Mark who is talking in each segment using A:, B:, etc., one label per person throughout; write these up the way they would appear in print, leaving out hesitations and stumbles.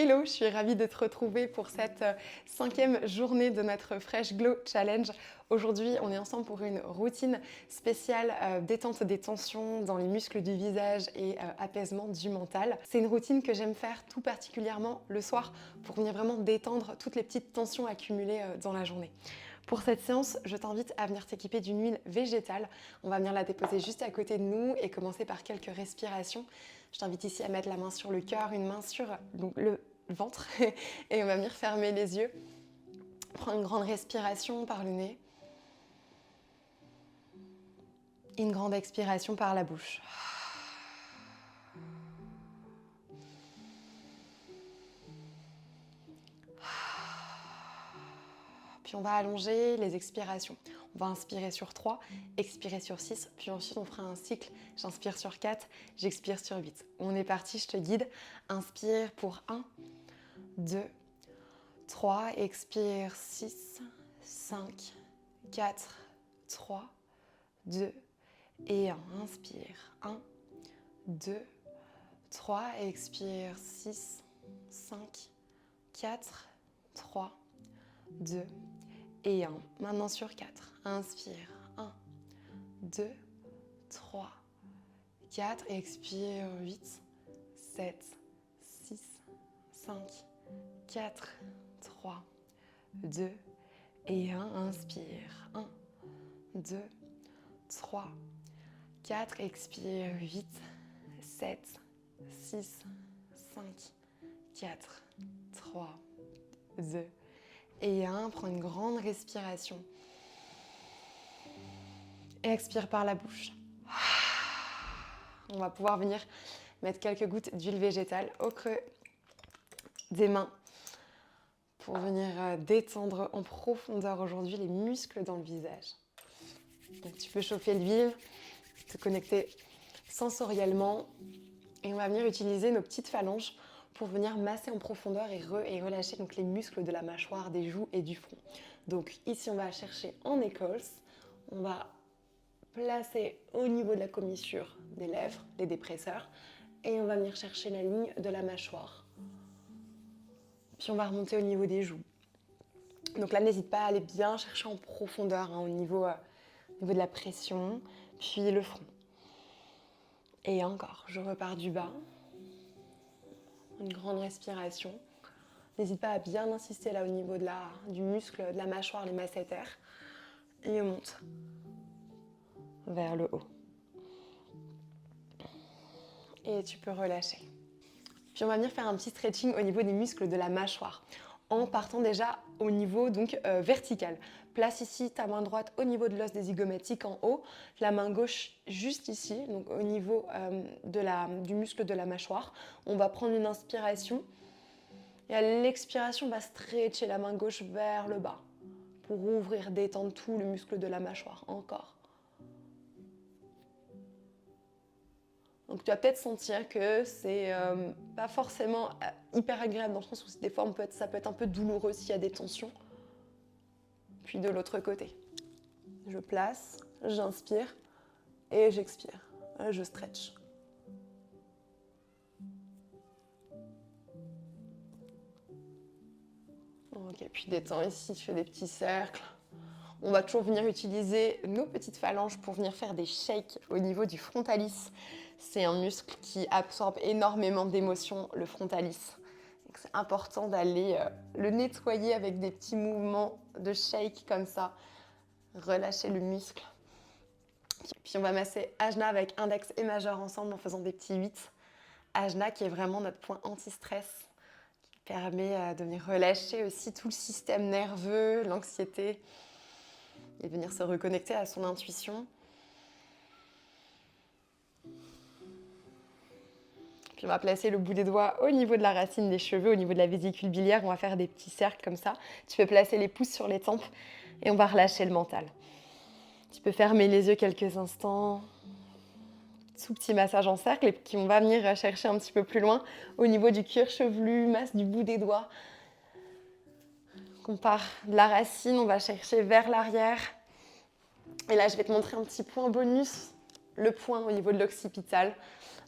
A: Hello, je suis ravie de te retrouver pour cette 5e journée de notre Fresh Glow Challenge. Aujourd'hui, on est ensemble pour une routine spéciale détente des tensions dans les muscles du visage et apaisement du mental. C'est une routine que j'aime faire tout particulièrement le soir pour venir vraiment détendre toutes les petites tensions accumulées dans la journée. Pour cette séance, je t'invite à venir t'équiper d'une huile végétale. On va venir la déposer juste à côté de nous et commencer par quelques respirations. Je t'invite ici à mettre la main sur le cœur, une main sur le ventre et on va venir fermer les yeux. Prendre une grande respiration par le nez. Une grande expiration par la bouche. Puis on va allonger les expirations. On va inspirer sur 3, expirer sur 6, puis ensuite on fera un cycle. J'inspire sur 4, j'expire sur 8. On est parti, je te guide. Inspire pour 1, 2, 3, expire 6, 5, 4, 3, 2 et 1. Inspire 1, 2, 3, expire 6, 5, 4, 3, 2 et 1. Maintenant sur 4. Inspire 1, 2, 3, 4. Expire 8, 7, 6, 5, 4, 3, 2 et 1. Inspire 1, 2, 3, 4. Expire 8, 7, 6, 5, 4, 3, 2 et 1. Prends une grande respiration. Expire par la bouche. On va pouvoir venir mettre quelques gouttes d'huile végétale au creux des mains pour venir détendre en profondeur aujourd'hui les muscles dans le visage. Donc, tu peux chauffer l'huile, te connecter sensoriellement et on va venir utiliser nos petites phalanges pour venir masser en profondeur et relâcher donc les muscles de la mâchoire, des joues et du front. Donc ici, on va chercher en écosse, on va placer au niveau de la commissure des lèvres, les dépresseurs, et on va venir chercher la ligne de la mâchoire. Puis on va remonter au niveau des joues. Donc là, n'hésite pas à aller bien chercher en profondeur au niveau de la pression, puis le front. Et encore, je repars du bas. Une grande respiration. N'hésite pas à bien insister là au niveau du muscle de la mâchoire, les masséters. Et on monte vers le haut. Et tu peux relâcher. Puis on va venir faire un petit stretching au niveau des muscles de la mâchoire. En partant déjà au niveau vertical. Place ici ta main droite au niveau de l'os des zygomatiques en haut, la main gauche juste ici, donc au niveau du muscle de la mâchoire. On va prendre une inspiration et à l'expiration, on va stretcher la main gauche vers le bas pour ouvrir, détendre tout le muscle de la mâchoire. Encore. Donc tu vas peut-être sentir que c'est pas forcément hyper agréable dans le sens où des fois ça peut être un peu douloureux s'il y a des tensions. Puis de l'autre côté, je place, j'inspire et j'expire. Je stretch. Ok, puis détends ici, tu fais des petits cercles. On va toujours venir utiliser nos petites phalanges pour venir faire des shakes au niveau du frontalis. C'est un muscle qui absorbe énormément d'émotions, le frontalis. Donc c'est important d'aller le nettoyer avec des petits mouvements de shake comme ça. Relâcher le muscle. Puis on va masser Ajna avec index et majeur ensemble en faisant des petits 8. Ajna qui est vraiment notre point anti-stress, qui permet de venir relâcher aussi tout le système nerveux, l'anxiété et venir se reconnecter à son intuition. Puis on va placer le bout des doigts au niveau de la racine des cheveux, au niveau de la vésicule biliaire. On va faire des petits cercles comme ça. Tu peux placer les pouces sur les tempes et on va relâcher le mental. Tu peux fermer les yeux quelques instants. Tout petit massage en cercle et puis on va venir chercher un petit peu plus loin au niveau du cuir chevelu, masse du bout des doigts. On part de la racine, on va chercher vers l'arrière. Et là, je vais te montrer un petit point bonus, le point au niveau de l'occipital.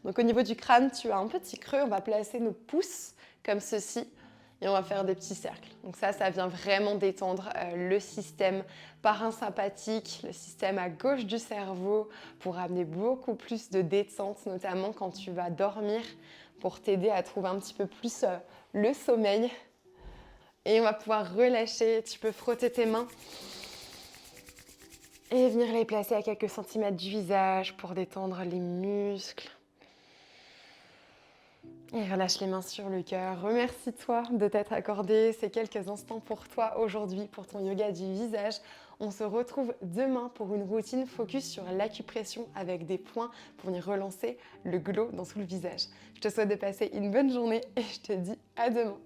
A: Donc au niveau du crâne, tu as un petit creux, on va placer nos pouces comme ceci. Et on va faire des petits cercles. Donc ça vient vraiment détendre le système parasympathique, le système à gauche du cerveau pour amener beaucoup plus de détente, notamment quand tu vas dormir, pour t'aider à trouver un petit peu plus le sommeil. Et on va pouvoir relâcher. Tu peux frotter tes mains et venir les placer à quelques centimètres du visage pour détendre les muscles. Et relâche les mains sur le cœur. Remercie-toi de t'être accordé ces quelques instants pour toi aujourd'hui, pour ton yoga du visage. On se retrouve demain pour une routine focus sur l'acupression avec des points pour venir relancer le glow dans tout le visage. Je te souhaite de passer une bonne journée et je te dis à demain.